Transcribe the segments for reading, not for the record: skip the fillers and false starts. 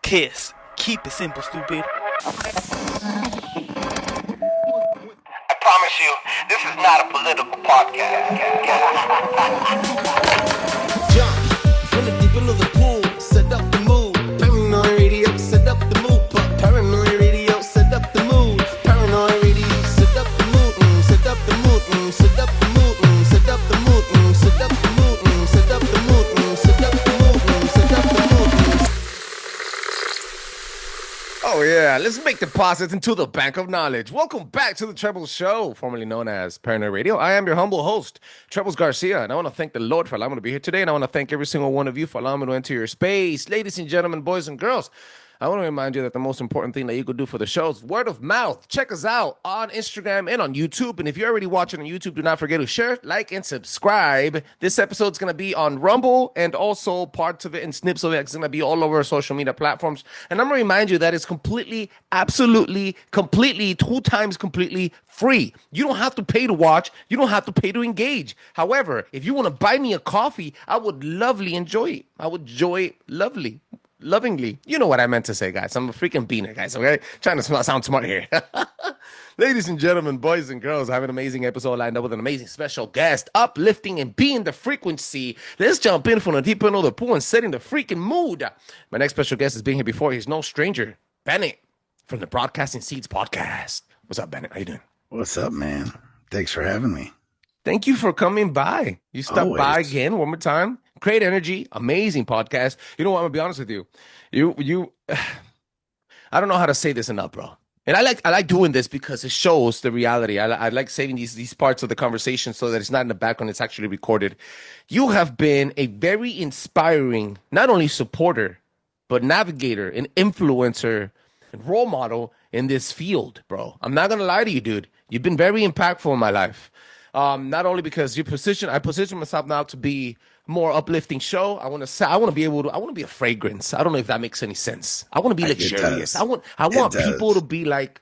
Kiss. Keep it simple, stupid. I promise you, this is not a political podcast. Jump from the deep end of the pool, set up the mood. Paranoi Radio, set up the mood. Paranoi Radio, set up the mood. Paranoi Radio, set up the mood. Set up the mood. Set up the mood. Set up the mood. Set up the mood. Set up the mood. Set up the mood. Set up the mood. Oh, yeah. Let's make deposits into the bank of knowledge. Welcome back to the Trebles Show, formerly known as Paranoi Radio. I am your humble host, Trebles Garcia, and I want to thank the Lord for allowing me to be here today, and I want to thank every single one of you for allowing me to enter your space. Ladies and gentlemen, boys and girls, I want to remind you that the most important thing that you could do for the show is word of mouth. Check us out on Instagram and on YouTube. And if you're already watching on YouTube, do not forget to share, like, and subscribe. This episode's going to be on Rumble, and also parts of it and snips of it is going to be all over social media platforms. And I'm going to remind you that it's completely, absolutely, completely, 2 times completely free. You don't have to pay to watch. You don't have to pay to engage. However, if you want to buy me a coffee, I would lovingly enjoy it. I would enjoy it lovingly. You know what I meant to say, guys. I'm a freaking beaner, guys, okay? Trying to sound smart here. Ladies and gentlemen, boys and girls, I have an amazing episode lined up with an amazing special guest, uplifting and being the frequency. Let's jump in from the deep end of the pool and setting the freaking mood. My next special guest has been here before. He's no stranger. Bennett from the Broadcasting Seeds podcast. What's up, Bennett? How you doing? What's up, man? Thanks for having me. Thank you for coming by. You stopped by Always. again one more time. Great energy, amazing podcast. You know what? I'm gonna be honest with you. You, I don't know how to say this enough, bro. And I like doing this because it shows the reality. I like saving these parts of the conversation so that it's not in the background; it's actually recorded. You have been a very inspiring, not only supporter, but navigator and influencer and role model in this field, bro. I'm not gonna lie to you, dude. You've been very impactful in my life. Not only because I position myself now to be more uplifting show. I want to be a fragrance. I don't know if that makes any sense. I want to be luxurious. I want people to be like,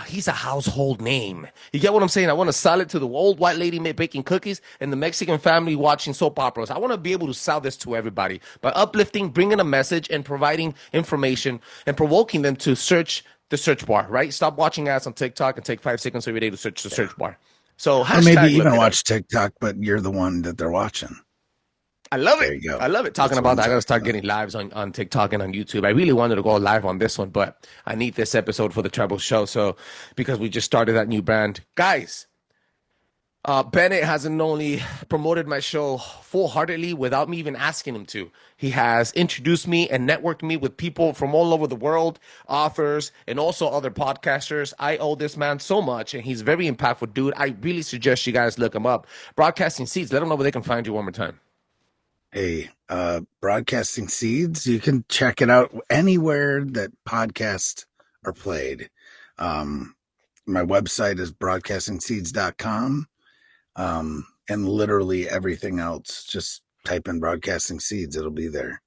he's a household name. You get what I'm saying? I want to sell it to the old white lady baking cookies and the Mexican family watching soap operas. I want to be able to sell this to everybody by uplifting, bringing a message, and providing information and provoking them to search the search bar, right? Stop watching ads on TikTok and take 5 seconds every day to search the search bar. So Or maybe even look watch TikTok, but you're the one that they're watching. I love There it. you go. I love it. Talking That's about what that, I I'm gotta start talking getting lives on TikTok and on YouTube. I really wanted to go live on this one, but I need this episode for the Treble Show. So because we just started that new brand, guys. Bennett hasn't only promoted my show full-heartedly without me even asking him to. He has introduced me and networked me with people from all over the world, authors, and also other podcasters. I owe this man so much, and he's very impactful, dude. I really suggest you guys look him up. Broadcasting Seeds, let them know where they can find you one more time. Hey, Broadcasting Seeds, you can check it out anywhere that podcasts are played. My website is broadcastingseeds.com. And literally everything else, just type in Broadcasting Seeds, it'll be there.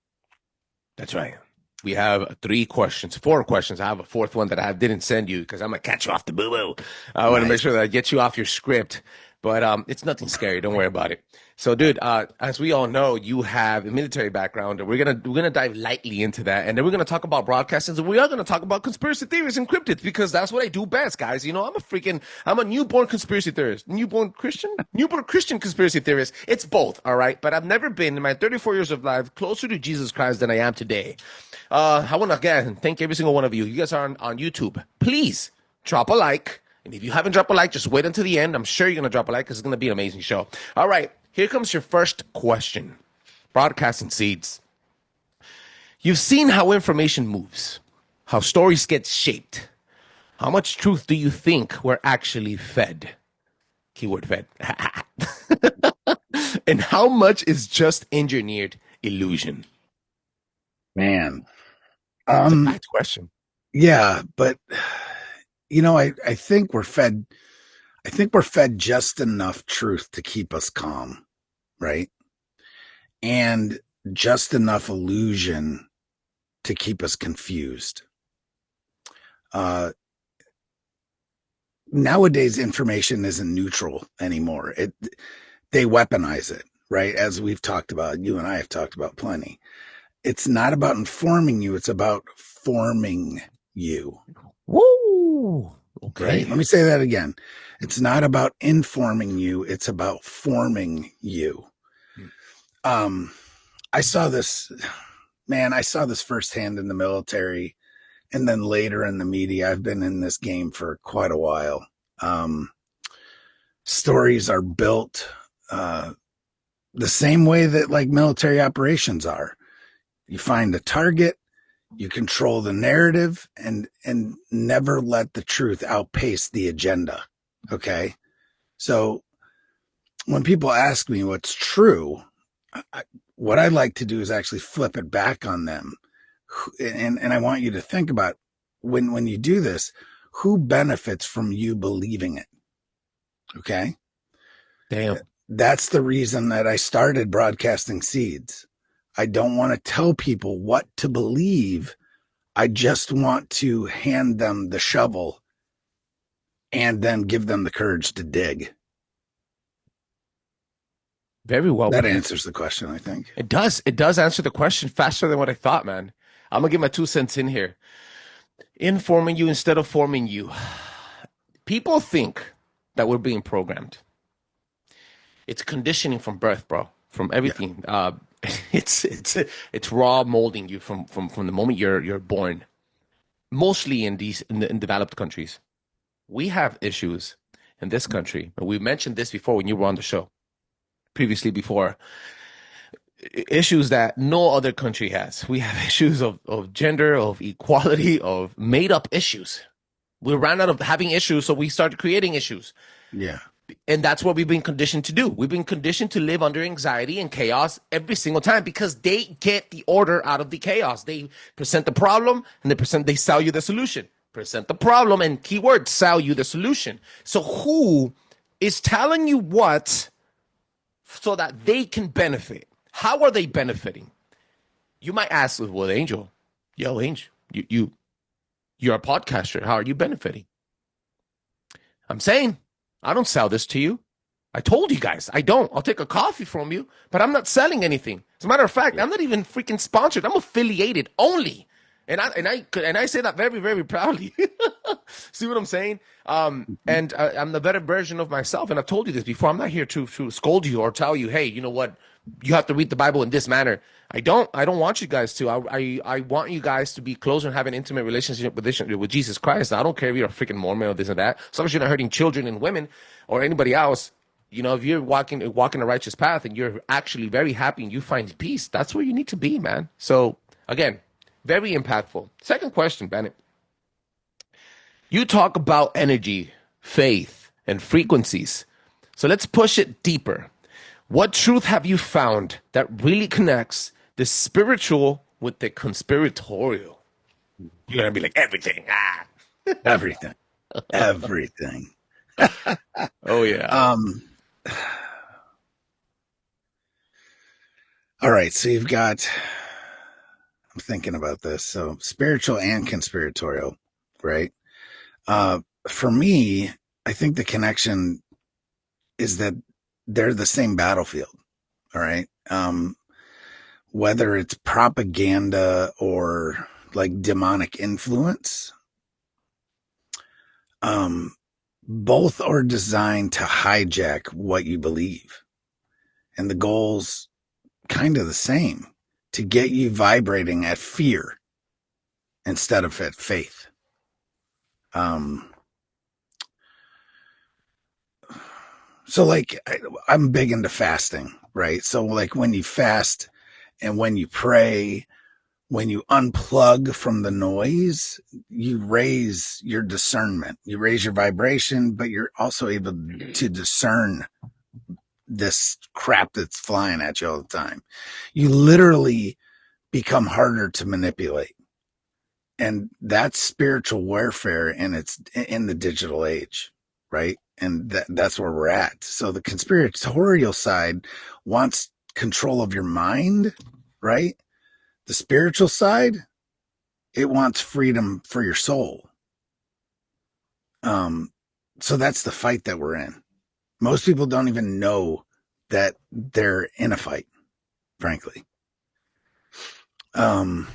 That's right. We have 4 questions. I have a 4th one that I didn't send you because I'm going to catch you off the boo-boo. I want to make sure that I get you off your script. But it's nothing scary. Don't worry about it. So, dude, as we all know, you have a military background, and we're gonna dive lightly into that, and then we're gonna talk about broadcasting. And we are gonna talk about conspiracy theories and cryptids because that's what I do best, guys. You know, I'm a newborn conspiracy theorist, newborn Christian conspiracy theorist. It's both, all right. But I've never been in my 34 years of life closer to Jesus Christ than I am today. I want to again thank every single one of you. You guys are on YouTube. Please drop a like. And if you haven't dropped a like, just wait until the end. I'm sure you're going to drop a like because it's going to be an amazing show. All right, here comes your first question. Broadcasting Seeds. You've seen how information moves, how stories get shaped. How much truth do you think we're actually fed? Keyword fed. And how much is just engineered illusion? Man. That's a fact question. Yeah, but you know, I think we're fed just enough truth to keep us calm, right? And just enough illusion to keep us confused. Nowadays, information isn't neutral anymore. They weaponize it, right? As we've talked about, you and I have talked about plenty. it's not about informing you. It's about forming you. Woo! Okay. Right? Let me say that again. It's not about informing you. It's about forming you. I saw this firsthand in the military and then later in the media. I've been in this game for quite a while. Stories are built the same way that like military operations are. You find a target, you control the narrative, and never let the truth outpace the agenda. Okay? So when people ask me what's true, what I like to do is actually flip it back on them. And I want you to think about when you do this, who benefits from you believing it? Okay? Damn. That's the reason that I started broadcasting seeds. I don't want to tell people what to believe. I just want to hand them the shovel and then give them the courage to dig. Very well. That answers the question, I think. It does. It does answer the question faster than what I thought, man. I'm going to get my 2 cents in here. Informing you instead of forming you. People think that we're being programmed. It's conditioning from birth, bro. From everything. Yeah. It's raw molding you from the moment you're born. Mostly in developed countries. We have issues in this country. And we mentioned this before when you were on the show. Previously before. Issues that no other country has. We have issues of gender, of equality, of made up issues. We ran out of having issues, so we started creating issues. Yeah. And that's what we've been conditioned to do. We've been conditioned to live under anxiety and chaos every single time because they get the order out of the chaos. They present the problem and they sell you the solution. Present the problem and keyword, sell you the solution. So who is telling you what so that they can benefit? How are they benefiting? You might ask, well, Angel, you're a podcaster. How are you benefiting? I'm saying, I don't sell this to you. I told you guys, I don't. I'll take a coffee from you, but I'm not selling anything. As a matter of fact, I'm not even freaking sponsored. I'm affiliated only. And I say that very, very proudly. See what I'm saying? And I'm the better version of myself. And I've told you this before. I'm not here to scold you or tell you, hey, you know what? You have to read the Bible in this manner. I don't want you guys to. I want you guys to be closer and have an intimate relationship with Jesus Christ. I don't care if you're a freaking Mormon or this and that. As long as you're not hurting children and women or anybody else. You know, if you're walking a righteous path and you're actually very happy and you find peace, that's where you need to be, man. So again, very impactful. Second question, Bennett. You talk about energy, faith, and frequencies. So let's push it deeper. What truth have you found that really connects the spiritual with the conspiratorial? You're going to be like, everything. Everything. Everything. Oh, yeah. All right. So you've got, I'm thinking about this. So spiritual and conspiratorial, right? For me, I think the connection is that they're the same battlefield. All right. Whether it's propaganda or like demonic influence, both are designed to hijack what you believe. And the goal's kind of the same, to get you vibrating at fear instead of at faith. So like I'm big into fasting, right? So like when you fast and when you pray, when you unplug from the noise, you raise your discernment, you raise your vibration, but you're also able to discern this crap that's flying at you all the time. You literally become harder to manipulate. And that's spiritual warfare, and it's in the digital age, right? And that's where we're at. So the conspiratorial side wants control of your mind, right? The spiritual side, it wants freedom for your soul. So that's the fight that we're in. Most people don't even know that they're in a fight, frankly. Yeah,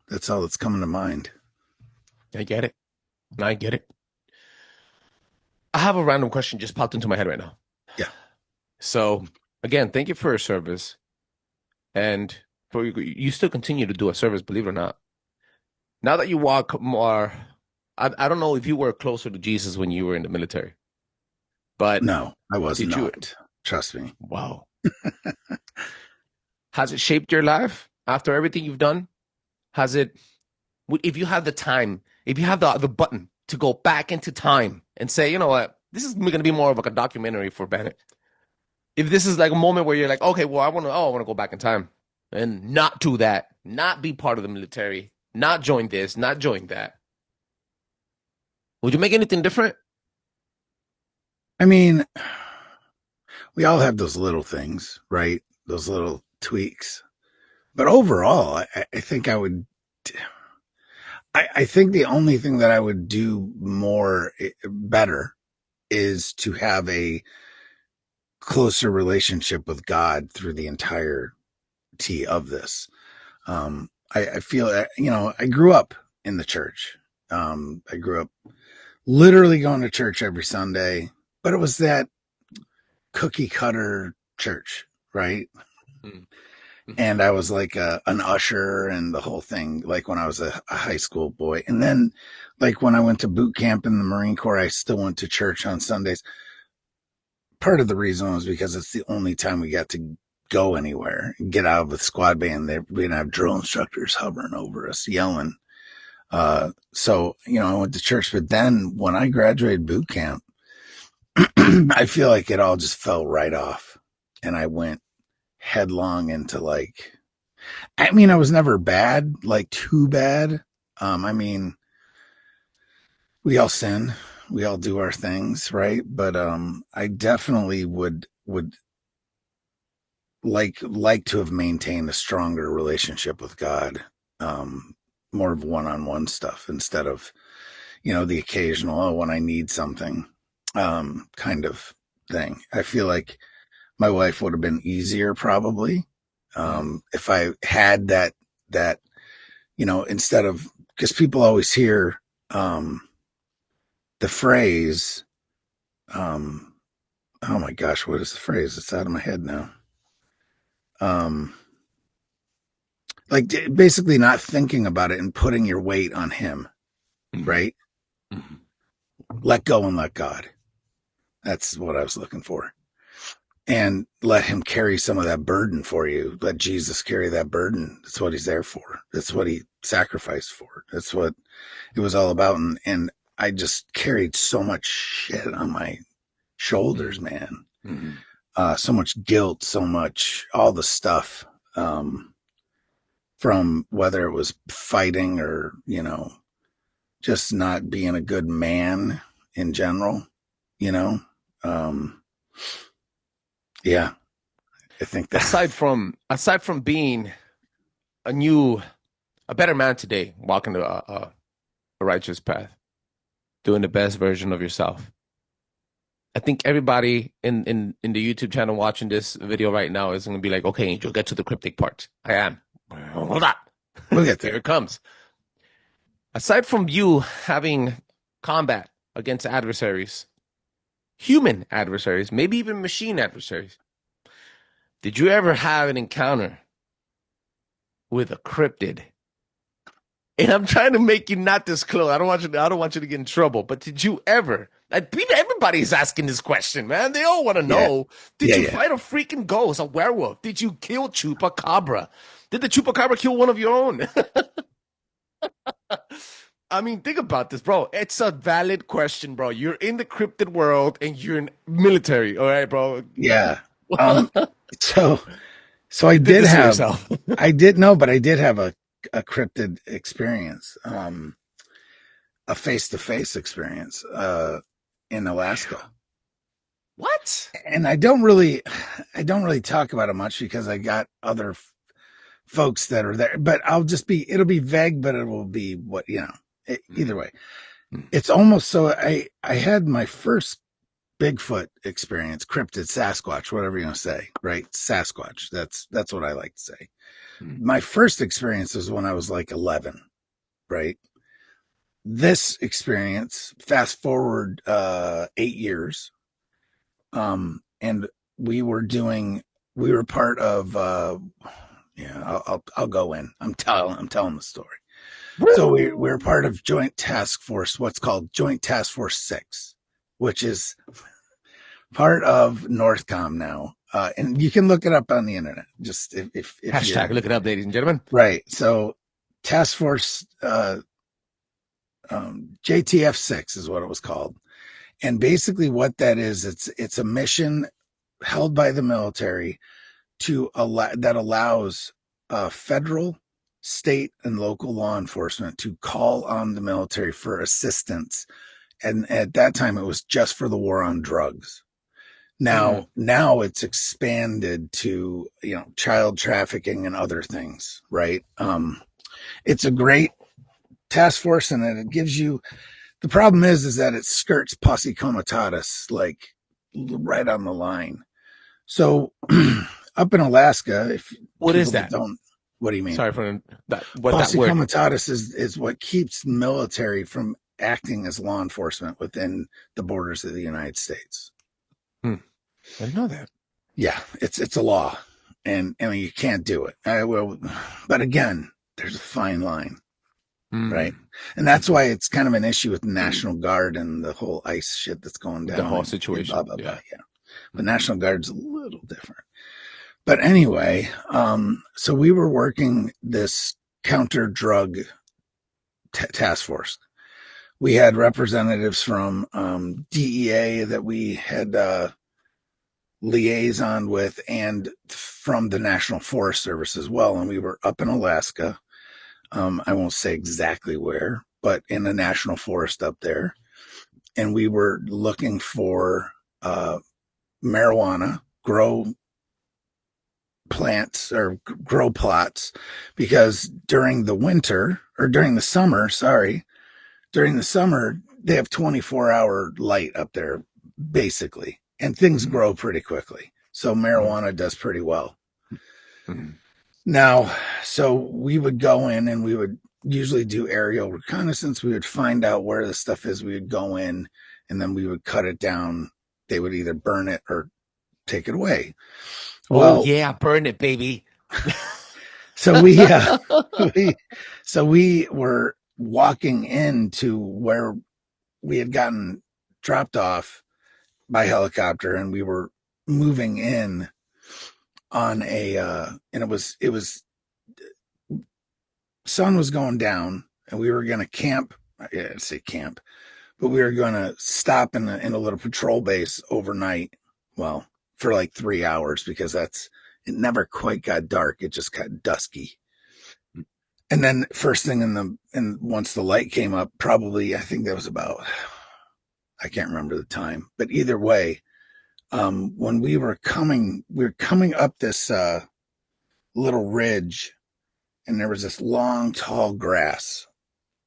that's all that's coming to mind. I get it. I get it. I have a random question just popped into my head right now. Yeah. So again, thank you for your service, and for you still continue to do a service, believe it or not. Now that you walk more, I don't know if you were closer to Jesus when you were in the military, but No, I was did you? not. Trust me. Wow. Has it shaped your life after everything you've done? Has it, if you have the time, if you have the button to go back into time and say, you know what, this is going to be more of like a documentary for Bennett. If this is like a moment where you're like, okay, well, I want to go back in time and not do that, not be part of the military, not join this, not join that. Would you make anything different? I mean, we all have those little things, right? Those little tweaks. But overall, I think I would. I think the only thing that I would do more better is to have a closer relationship with God through the entirety of this. I feel, I grew up in the church. I grew up literally going to church every Sunday, but it was that cookie cutter church, right? Mm-hmm. And I was like an usher and the whole thing, like when I was a high school boy. And then like when I went to boot camp in the Marine Corps, I still went to church on Sundays. Part of the reason was because it's the only time we got to go anywhere, get out of the squad band. We didn't have drill instructors hovering over us yelling. So, I went to church, but then when I graduated boot camp, I feel like it all just fell right off, and I went headlong into I was never bad, like too bad. We all sin, we all do our things, right? But I definitely would like to have maintained a stronger relationship with God, more of one-on-one stuff instead of the occasional when I need something kind of thing. I feel like my life would have been easier probably if I had that instead of, because people always hear the phrase oh my gosh, what is the phrase? It's out of my head now. Like basically not thinking about it and putting your weight on him, right? Mm-hmm. Let go and let God. That's what I was looking for. And let him carry some of that burden for you. Let Jesus carry that burden. That's what he's there for. That's what he sacrificed for. That's what it was all about. And I just carried so much shit on my shoulders, man. Mm-hmm. So much guilt, so much, all the stuff, from whether it was fighting or, just not being a good man in general, yeah, I think that aside from being a better man today, walking a righteous path, doing the best version of yourself, I think everybody in the YouTube channel watching this video right now is going to be like, okay, Angel, get to the cryptic part. I am. Hold on. We'll get there. Here it comes. Aside from you having combat against adversaries, human adversaries, maybe even machine adversaries, did you ever have an encounter with a cryptid? And I'm trying to make you not disclose. I don't want you to get in trouble. But did you ever? Everybody's asking this question, man. They all want to know. Yeah. Did you fight a freaking ghost, a werewolf? Did you kill Chupacabra? Did the Chupacabra kill one of your own? I mean, think about this, bro. It's a valid question, bro. You're in the cryptid world and you're in military. All right, bro? Yeah. So I did have, I did have a cryptid experience, a face-to-face experience, in Alaska. What? And I don't really talk about it much because I got other folks that are there, but it'll be vague, but it will be either way. It's almost so I had my first Bigfoot experience, cryptid, Sasquatch, whatever you want to say, right? Sasquatch. That's what I like to say. My first experience was when I was like 11, right? This experience, fast forward 8 years, and we were part of I'll go in. I'm telling the story. So we were part of Joint Task Force, what's called Joint Task Force 6, which is part of Northcom now. And you can look it up on the internet. Just if Hashtag look it up, ladies and gentlemen. right. So Task Force JTF 6 is what it was called. And basically what that is, it's a mission held by the military that allows federal, state, and local law enforcement to call on the military for assistance. And at that time, it was just for the war on drugs. Now it's expanded to, child trafficking and other things, right? It's a great task force, and it gives you, the problem is that it skirts posse comitatus, like right on the line. So up in Alaska, what is that? What do you mean? Sorry for that. What Posse that word? comitatus is what keeps military from acting as law enforcement within the borders of the United States. I didn't know that. Yeah, it's a law, and I mean you can't do it. But again, there's a fine line, right? And that's why it's kind of an issue with the National Guard and the whole ICE shit that's going down. The whole situation. Blah, blah, blah, yeah. But National Guard's a little different. But anyway, so we were working this counter drug task force. We had representatives from DEA that we had liaison with, and from the National Forest Service as well. And we were up in Alaska. I won't say exactly where, but in a national forest up there. And we were looking for marijuana, grow plots, because during the summer, they have 24-hour light up there, basically, and things grow pretty quickly. So marijuana does pretty well. Now, so we would go in and we would usually do aerial reconnaissance. We would find out where the stuff is. We would go in and then we would cut it down. They would either burn it or take it away. Well, yeah, burn it, baby. So we were walking into where we had gotten dropped off by helicopter, and we were moving in on and it was sun was going down, and we were going to camp. Yeah, I'd say camp, but we were going to stop in a little patrol base overnight. Well, for like 3 hours, because it never quite got dark. It just got dusky. And then first thing and once the light came up, probably, I think that was about, I can't remember the time, but either way, when we were coming up this little ridge, and there was this long, tall grass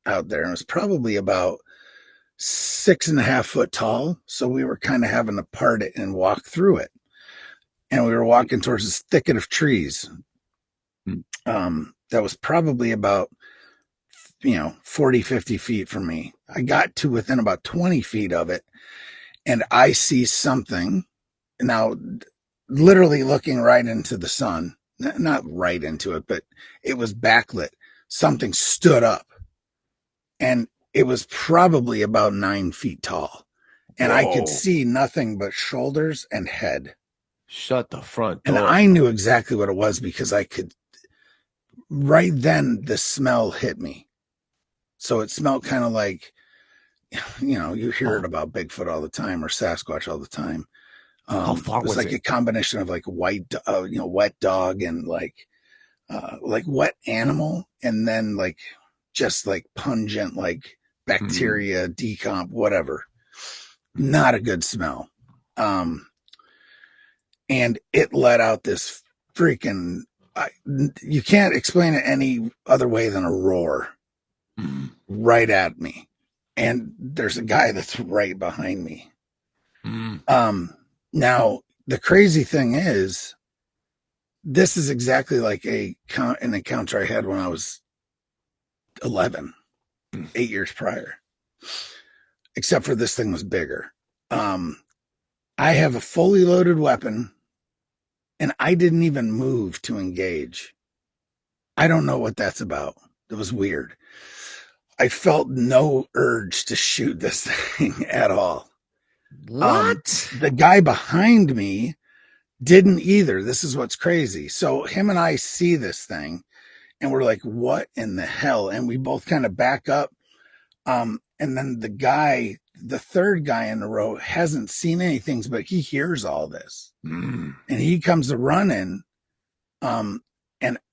out there, and it was probably about 6.5 foot tall. So we were kind of having to part it and walk through it. And we were walking towards this thicket of trees. That was probably about, 40, 50 feet from me. I got to within about 20 feet of it, and I see something. Now, literally looking right into the sun, not right into it, but it was backlit. Something stood up, and it was probably about 9 feet tall. And I could see nothing but shoulders and head. Shut the front door. And I knew exactly what it was, because right then the smell hit me. So it smelled kind of like, you hear it about Bigfoot all the time, or Sasquatch all the time. How far was it? Was like a combination of like wet dog and like wet animal, and then like just like pungent, like bacteria, decomp, whatever. Not a good smell. And it let out this freaking, you can't explain it any other way than a roar right at me. And there's a guy that's right behind me. Now the crazy thing is, this is exactly like an encounter I had when I was 11, 8 years prior, except for this thing was bigger. I have a fully loaded weapon, and I didn't even move to engage. I don't know what that's about. It was weird. I felt no urge to shoot this thing at all. What? The guy behind me didn't either. This is what's crazy. So him and I see this thing, and we're like, what in the hell? And we both kind of back up. And then the third guy in the row hasn't seen anything, but he hears all this. And he comes running. And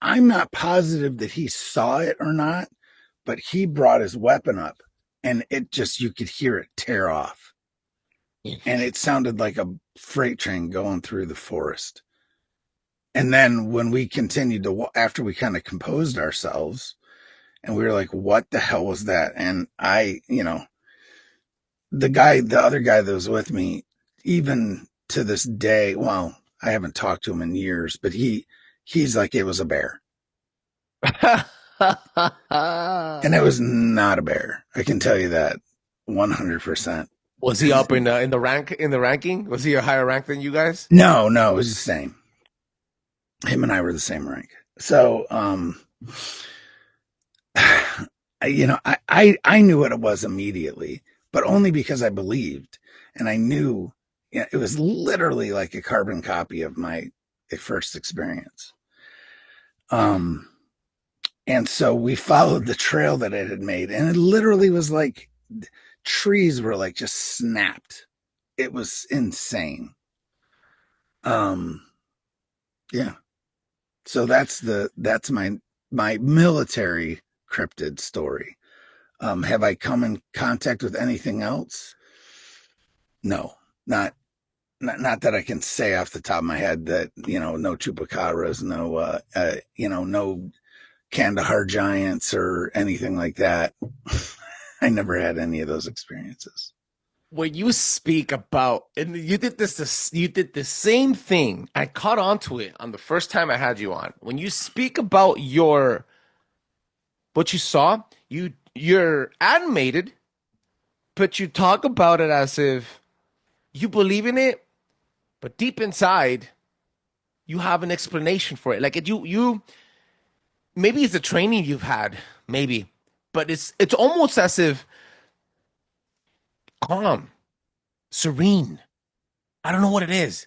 I'm not positive that he saw it or not, but he brought his weapon up, and you could hear it tear off. And it sounded like a freight train going through the forest. And then when we continued after we kind of composed ourselves, and we were like, what the hell was that? And the other guy that was with me, even to this day, well, I haven't talked to him in years, but he's like, it was a bear. And it was not a bear. I can tell you that 100%. Was he up in the ranking? Was he a higher rank than you guys? No, it was the same. Him and I were the same rank. So, I knew what it was immediately, but only because I believed, and I knew it was literally like a carbon copy of my first experience. And so we followed the trail that it had made, and it literally was like trees were like just snapped. It was insane. Yeah. So that's my military cryptid story. Have I come in contact with anything else? No, not that I can say off the top of my head that, no chupacabras, no Kandahar giants or anything like that. I never had any of those experiences. When you speak about, and you did the same thing. I caught onto it on the first time I had you on. When you speak about what you saw, you're animated, but you talk about it as if you believe in it, but deep inside, you have an explanation for it. Like you maybe it's the training you've had, maybe, but it's almost as if calm, serene. I don't know what it is.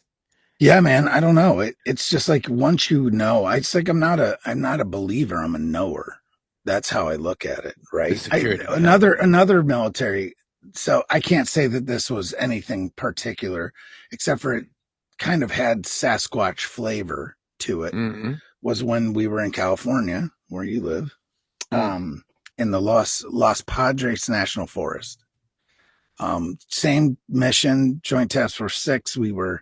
Yeah, man, I don't know. It's just like once you know, it's like I'm not a believer. I'm a knower. That's how I look at it, right? Another military. So I can't say that this was anything particular, except for it kind of had Sasquatch flavor to it. Mm-hmm. Was when we were in California, where you live, in the Los Padres National Forest. Same mission, Joint Task Force 6. We were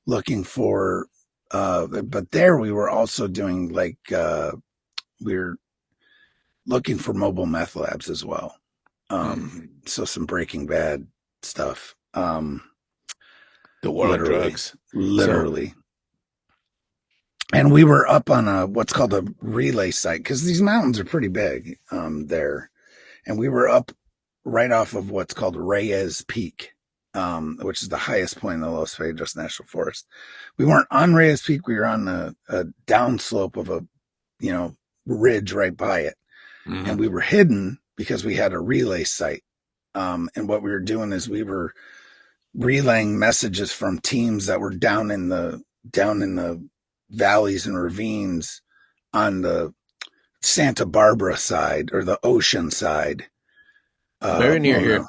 looking for, but there we were also doing we're looking for mobile meth labs as well. So some Breaking Bad stuff. The war on drugs. Literally. And we were up on what's called a relay site, because these mountains are pretty big there. And we were up right off of what's called Reyes Peak, which is the highest point in the Los Padres National Forest. We weren't on Reyes Peak. We were on a downslope of a, ridge right by it. Mm-hmm. And we were hidden because we had a relay site. And what we were doing is we were relaying messages from teams that were down in the valleys and ravines on the Santa Barbara side, or the ocean side. Very near here.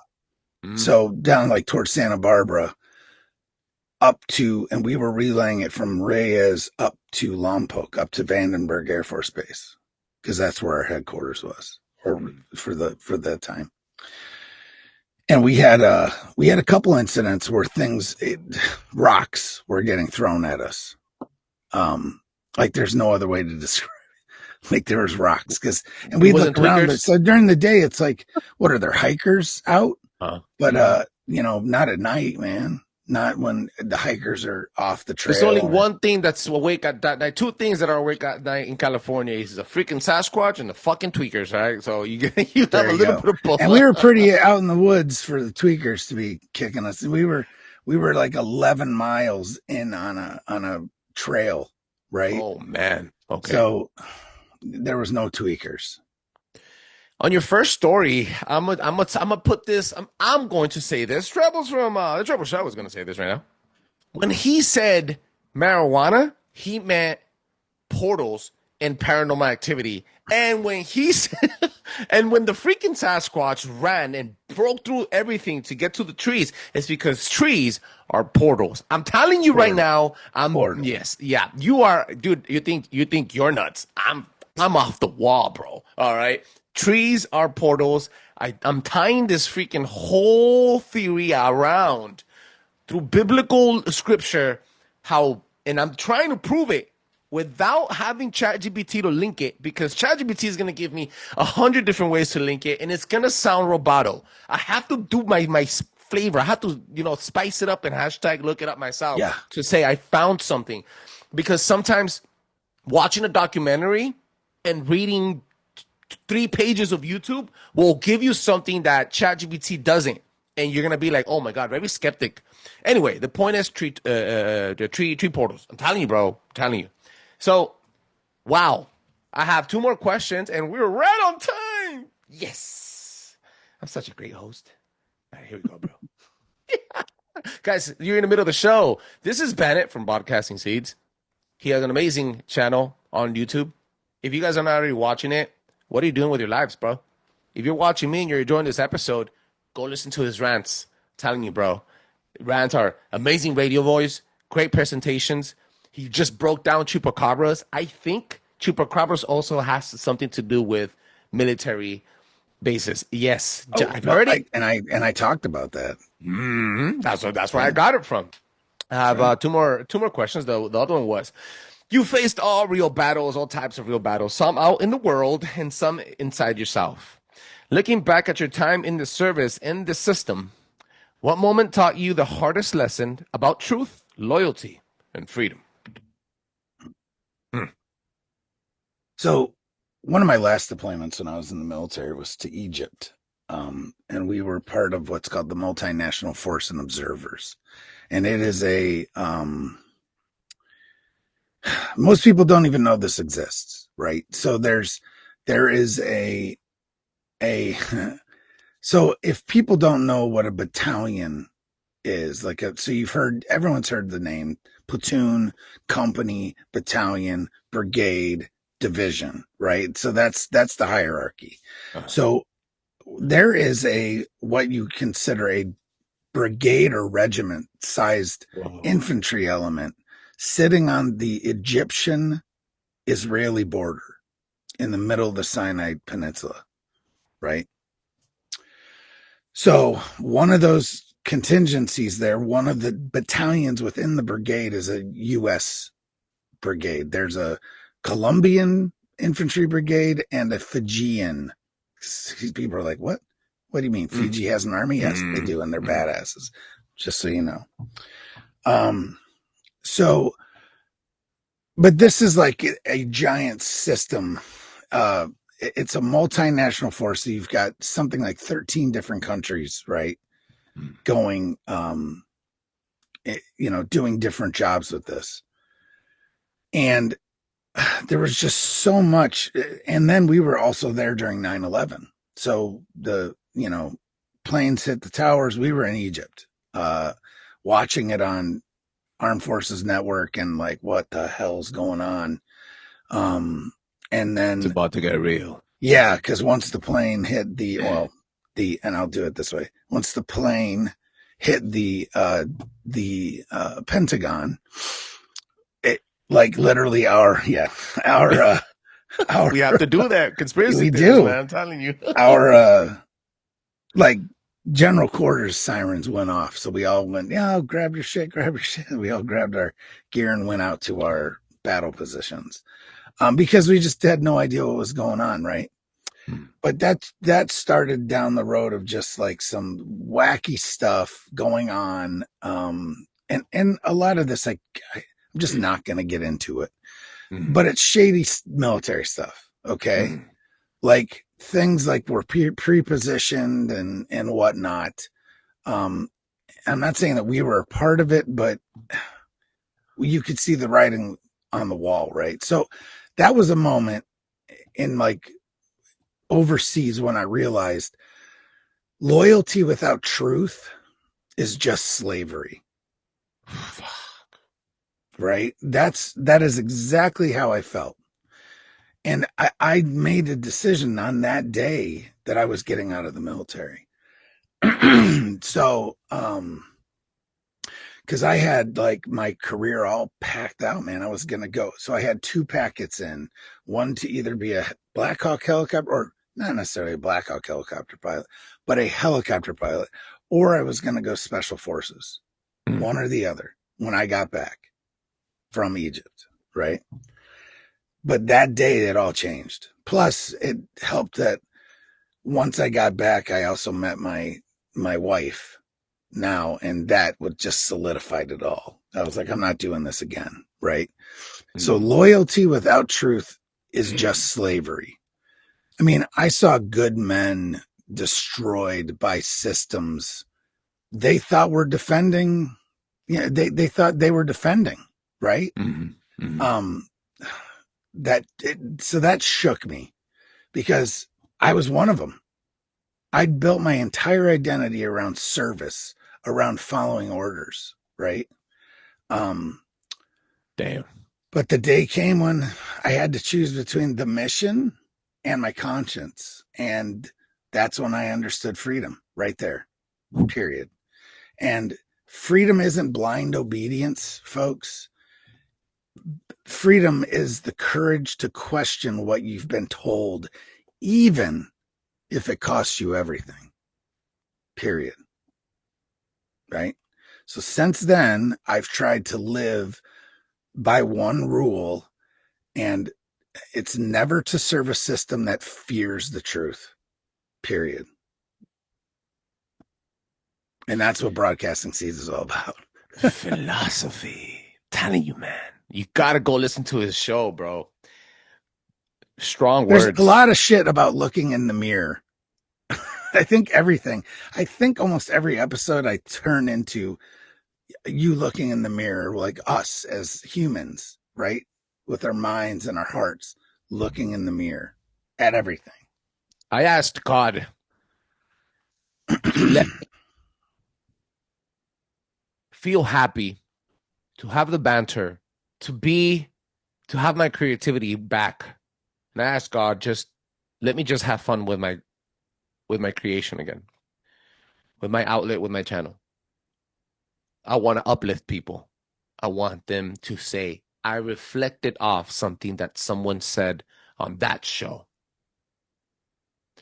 Mm-hmm. So down like towards Santa Barbara and we were relaying it from Reyes up to Lompoc, up to Vandenberg Air Force Base, because that's where our headquarters was, or for that time. And we had a couple incidents where rocks were getting thrown at us. Like there's no other way to describe it. Like there was rocks, and we looked around. So during the day, it's like, what are there hikers out? But not at night, man. not when the hikers are off the trail. There's only one thing that's awake at that night. Two things that are awake at night in California is the freaking Sasquatch and the fucking tweakers, right? So you have a little bit of both. And we were pretty out in the woods for the tweakers to be kicking us. We were like 11 miles in on a trail, right? Oh man. Okay. So there was no tweakers. On your first story, I'm gonna put this. I'm going to say this. Trebles from the Trebles Show was gonna say this right now. When he said marijuana, he meant portals and paranormal activity. And when he said, and when the freaking Sasquatch ran and broke through everything to get to the trees, it's because trees are portals. I'm telling you right now. Yes, yeah. You are, dude. You think you're nuts? I'm off the wall, bro. All right. Trees are portals. I'm tying this freaking whole theory around through biblical scripture, and I'm trying to prove it without having ChatGPT to link it, because ChatGPT is going to give me 100 different ways to link it, and it's going to sound roboto. I have to do my flavor. I have to, spice it up and hashtag look it up myself to say I found something, because sometimes watching a documentary and reading 3 pages of YouTube will give you something that ChatGPT doesn't, and you're gonna be like, "Oh my god, very skeptic." Anyway, the point is the tree portals. I'm telling you, bro. I'm telling you. So, wow, I have 2 more questions, and we're right on time. Yes, I'm such a great host. All right, here we go, bro. Guys, you're in the middle of the show. This is Bennett from Broadcasting Seeds. He has an amazing channel on YouTube. If you guys are not already watching it, what are you doing with your lives, bro? If you're watching me and you're enjoying this episode, go listen to his rants. I'm telling you, bro. Rants are amazing radio voice, great presentations. He just broke down chupacabras. I think chupacabras also has something to do with military bases. Yes, I've heard it. And I talked about that. Mm-hmm. That's where I got it from. I have two more questions. The other one was, you faced all real battles, all types of real battles, some out in the world and some inside yourself. Looking back at your time in the service and the system, what moment taught you the hardest lesson about truth, loyalty, and freedom? So one of my last deployments when I was in the military was to Egypt. And we were part of what's called the Multinational Force and Observers. And it is most people don't even know this exists, right? So there is so if people don't know what a battalion is, everyone's heard the name platoon, company, battalion, brigade, division, right? So that's the hierarchy. So there is what you consider a brigade or regiment sized infantry element sitting on the Egyptian-Israeli border in the middle of the Sinai Peninsula, right? So one of those contingencies there, one of the battalions within the brigade is a U.S. brigade. There's a Colombian infantry brigade and a Fijian. People are like, what? What do you mean? Fiji has an army? Yes, they do, and they're badasses, just so you know. But this is like a giant system. It's a multinational force. So you've got something like 13 different countries, right? Going, doing different jobs with this. And there was just so much. And then we were also there during 9/11. So the, planes hit the towers. We were in Egypt, watching it on Armed Forces Network and like, what the hell's going on? And then it's about to get real. Yeah. Cause once the plane hit and I'll do it this way. Once the plane hit the Pentagon, it like literally we have to do that. Conspiracy theories, man. I'm telling you. Our general quarters sirens went off. So we all went, grab your shit. We all grabbed our gear and went out to our battle positions. Because we just had no idea what was going on. Right. But that started down the road of just like some wacky stuff going on. And a lot of this, I'm just not going to get into it, but it's shady military stuff. Okay. Like things like we're pre-positioned and whatnot. I'm not saying that we were a part of it, but you could see the writing on the wall, right? So that was a moment in like overseas when I realized loyalty without truth is just slavery. Right? That is exactly how I felt. And I made a decision on that day that I was getting out of the military. So, because I had like my career all packed out, man. I was going to go. So I had 2 packets in, one to either be a Black Hawk helicopter, or not necessarily a Black Hawk helicopter pilot, but a helicopter pilot, or I was going to go special forces, one or the other when I got back from Egypt. Right. But that day it all changed. Plus it helped that once I got back, I also met my wife now, and that would just solidified it all. I was like, I'm not doing this again. Right. So loyalty without truth is just slavery. I mean, I saw good men destroyed by systems they thought were defending. Yeah, they thought they were defending. Right. So that shook me because I was one of them. I'd built my entire identity around service, around following orders, right? Damn. But the day came when I had to choose between the mission and my conscience. And that's when I understood freedom right there, period. And freedom isn't blind obedience, folks. Freedom is the courage to question what you've been told, even if it costs you everything, period. Right? So since then, I've tried to live by one rule, and it's never to serve a system that fears the truth, period. And that's what Broadcasting Seeds is all about. Philosophy. Telling you, man. You gotta go listen to his show, bro. Strong words. There's a lot of shit about looking in the mirror. I think almost every episode I turn into you looking in the mirror, like us as humans, right? With our minds and our hearts looking in the mirror at everything. I asked God to let me feel happy, to have the banter, to have my creativity back. And I asked God, just let me just have fun with my creation again, with my outlet, with my channel. I want to uplift people. I want them to say, I reflected off something that someone said on that show.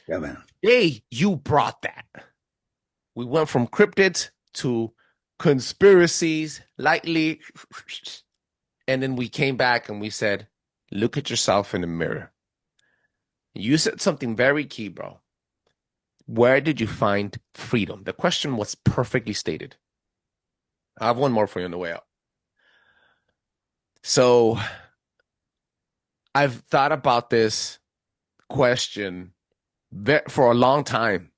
Yeah, man. Hey, you brought that. We went from cryptids to conspiracies, lightly. And then we came back and we said, look at yourself in the mirror. You said something very key, bro. Where did you find freedom? The question was perfectly stated. I have one more for you on the way out. So I've thought about this question for a long time.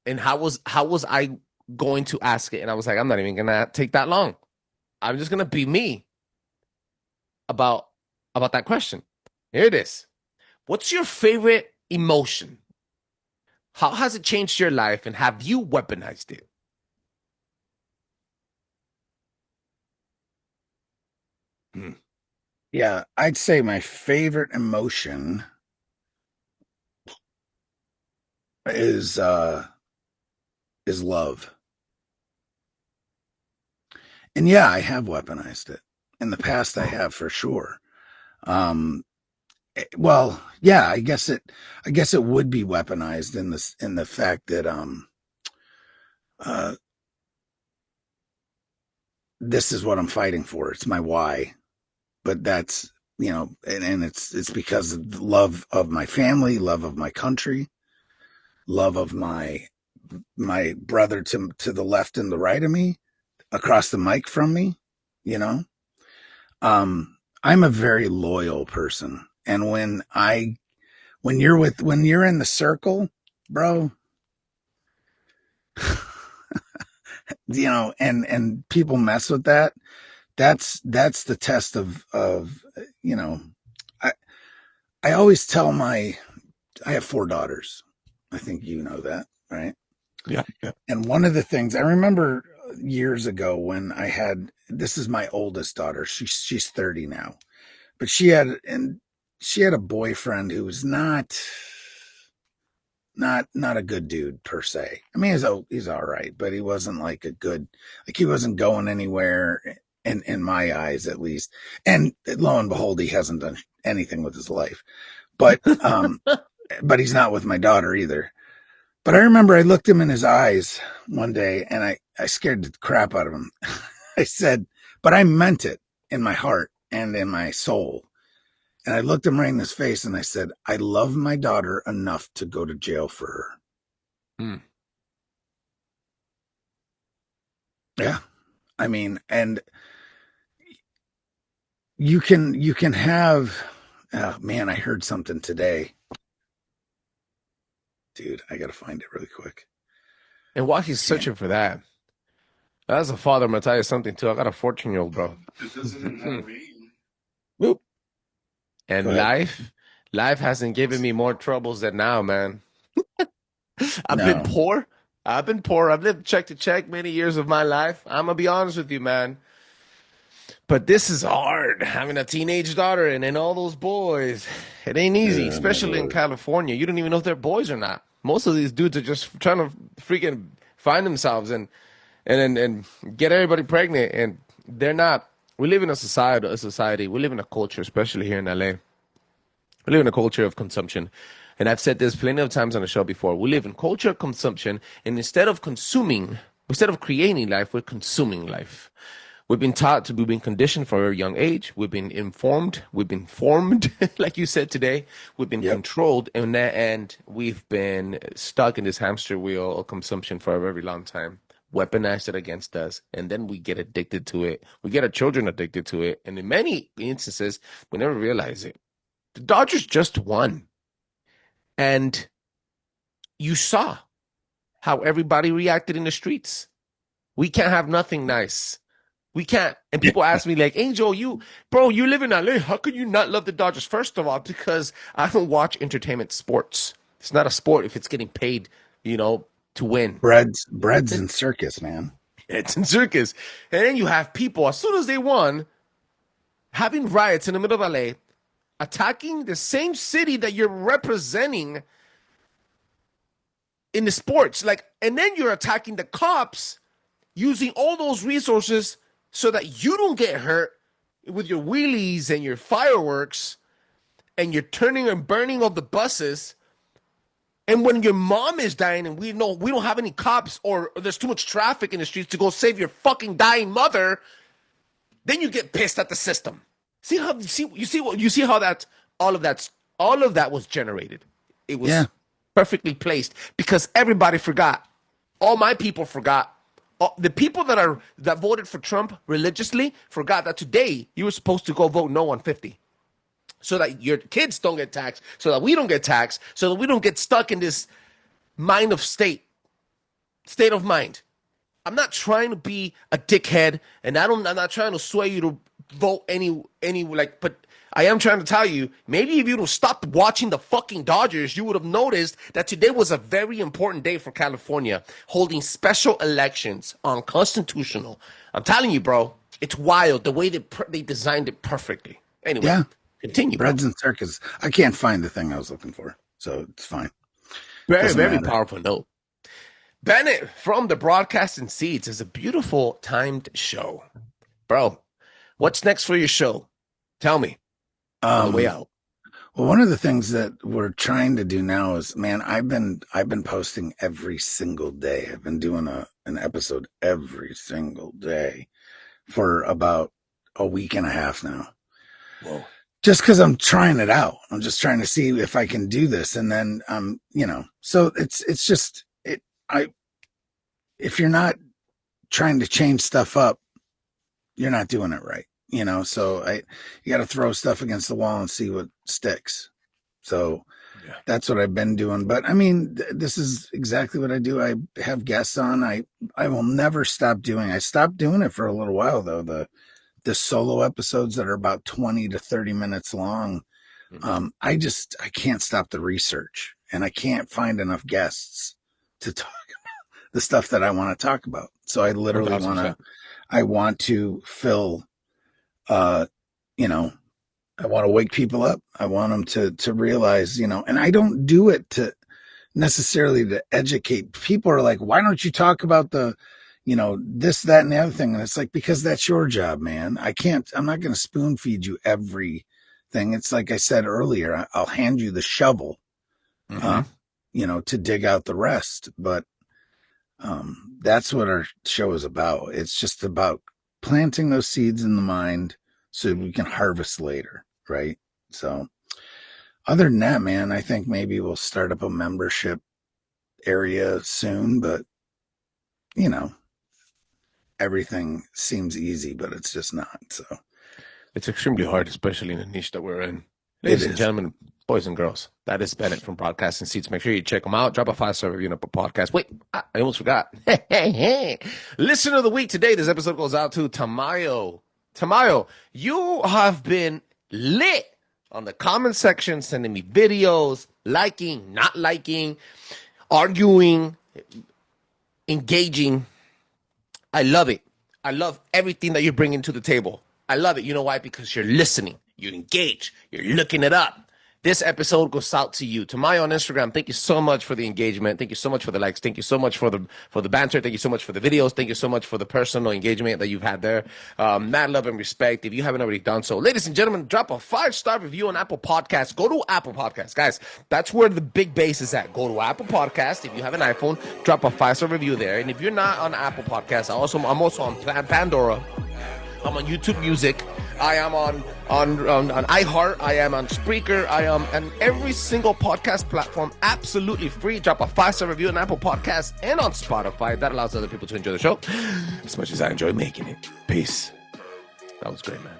And how was I going to ask it? And I was like, I'm not even going to take that long. I'm just going to be me about that question. Here it is. What's your favorite emotion? How has it changed your life, and have you weaponized it? Yeah, I'd say my favorite emotion is love. And yeah, I have weaponized it. In the past, I have for sure. Well, yeah, I guess it would be weaponized in the fact that this is what I'm fighting for. It's my why. But that's and it's because of the love of my family, love of my country, love of my brother to the left and the right of me, across the mic from me, you know. I'm a very loyal person, and when you're in the circle, bro, and people mess with that. That's the test of I always tell I have 4 daughters. I think you know that, right? Yeah. And one of the things I remember years ago when this is my oldest daughter. She's 30 now, but she had a boyfriend who was not a good dude per se. I mean, he's all right, but he wasn't like he wasn't going anywhere in my eyes, at least. And lo and behold, he hasn't done anything with his life, but but he's not with my daughter either. But I remember I looked him in his eyes one day and I scared the crap out of him. I said, but I meant it in my heart and in my soul. And I looked him right in his face and I said, I love my daughter enough to go to jail for her. Yeah. I mean, and you can have, oh man, I heard something today. Dude, I got to find it really quick. And while he's searching for that, as a father, I'm going to tell you something too. I got a 14-year-old, bro. Boop. And life hasn't given me more troubles than now, man. I've been poor. I've lived check to check many years of my life. I'm going to be honest with you, man. But this is hard, having a teenage daughter and then all those boys. It ain't easy, especially in California. You don't even know if they're boys or not. Most of these dudes are just trying to freaking find themselves and get everybody pregnant, and they're not. We live in a society. We live in a culture, especially here in LA. We live in a culture of consumption. And I've said this plenty of times on the show before. We live in culture of consumption, and instead of creating life, we're consuming life. We've been conditioned from a young age. We've been informed. We've been formed, like you said today. We've been controlled, and we've been stuck in this hamster wheel of consumption for a very long time. Weaponized it against us, and then we get addicted to it. We get our children addicted to it, and in many instances, we never realize it. The Dodgers just won, and you saw how everybody reacted in the streets. We can't have nothing nice. We can't. And people ask me like, Angel, you live in LA. How could you not love the Dodgers? First of all, because I don't watch entertainment sports. It's not a sport if it's getting paid, to win. Breads and circus, man. It's in circus. And then you have people, as soon as they won, having riots in the middle of LA, attacking the same city that you're representing in the sports. And then you're attacking the cops using all those resources so that you don't get hurt with your wheelies and your fireworks, and you're turning and burning of the buses. And when your mom is dying and we don't have any cops, or there's too much traffic in the streets to go save your fucking dying mother, then you get pissed at the system. All of that was generated. It was perfectly placed because everybody forgot. All my people forgot. The people that voted for Trump religiously forgot that today you were supposed to go vote no on 50. So that your kids don't get taxed, so that we don't get taxed, so that we don't get stuck in this state of mind. I'm not trying to be a dickhead, and I'm not trying to sway you to vote but I am trying to tell you, maybe if you don't stop watching the fucking Dodgers, you would have noticed that today was a very important day for California, holding special elections unconstitutional. I'm telling you, bro, it's wild the way they designed it perfectly. Anyway, continue. Breads and circus. I can't find the thing I was looking for, so it's fine. Very powerful note. Bennett from the Broadcasting Seeds is a beautiful timed show. Bro, what's next for your show? Tell me. On the way out. Well, one of the things that we're trying to do now is, man, I've been posting every single day. I've been doing an episode every single day for about a week and a half now. Whoa. just because I'm trying it out. I'm just trying to see if I can do this. And then, so it's just, if you're not trying to change stuff up, you're not doing it right. So you got to throw stuff against the wall and see what sticks. So that's what I've been doing. But I mean, this is exactly what I do. I have guests on. I will never stop doing. I stopped doing it for a little while though. The solo episodes that are about 20 to 30 minutes long. I can't stop the research, and I can't find enough guests to talk about the stuff that I want to talk about. So I literally want to fill, I want to wake people up. I want them to realize, and I don't do it to necessarily to educate. People are like, why don't you talk about the, this, that, and the other thing? And it's like, because that's your job, man. I'm not going to spoon feed you everything. It's like I said earlier, I'll hand you the shovel, to dig out the rest. But that's what our show is about. It's just about planting those seeds in the mind so we can harvest later. Right. So other than that, man, I think maybe we'll start up a membership area soon, but everything seems easy, but it's just not. So it's extremely hard, especially in the niche that we're in. Ladies and gentlemen, boys and girls, that is Bennett from Broadcasting Seeds. Make sure you check them out. Drop a 5-star review on Apple Podcast. Wait, I almost forgot. Listener of the week today, this episode goes out to Tamayo. Tamayo, you have been lit on the comment section, sending me videos, liking, not liking, arguing, engaging. I love it. I love everything that you're bringing to the table. I love it. You know why? Because you're listening. You're engaged. You're looking it up. This episode goes out to you. To my on Instagram, thank you so much for the engagement. Thank you so much for the likes. Thank you so much for the banter. Thank you so much for the videos. Thank you so much for the personal engagement that you've had there. Mad love and respect. If you haven't already done so, ladies and gentlemen, drop a 5-star review on Apple Podcasts. Go to Apple Podcasts, guys. That's where the big base is at. Go to Apple Podcasts. If you have an iPhone, drop a 5-star review there. And if you're not on Apple Podcasts, I'm also on Pandora. I'm on YouTube Music. I am on iHeart. I am on Spreaker. I am on every single podcast platform, absolutely free. Drop a 5-star review on Apple Podcasts and on Spotify. That allows other people to enjoy the show as much as I enjoy making it. Peace. That was great, man.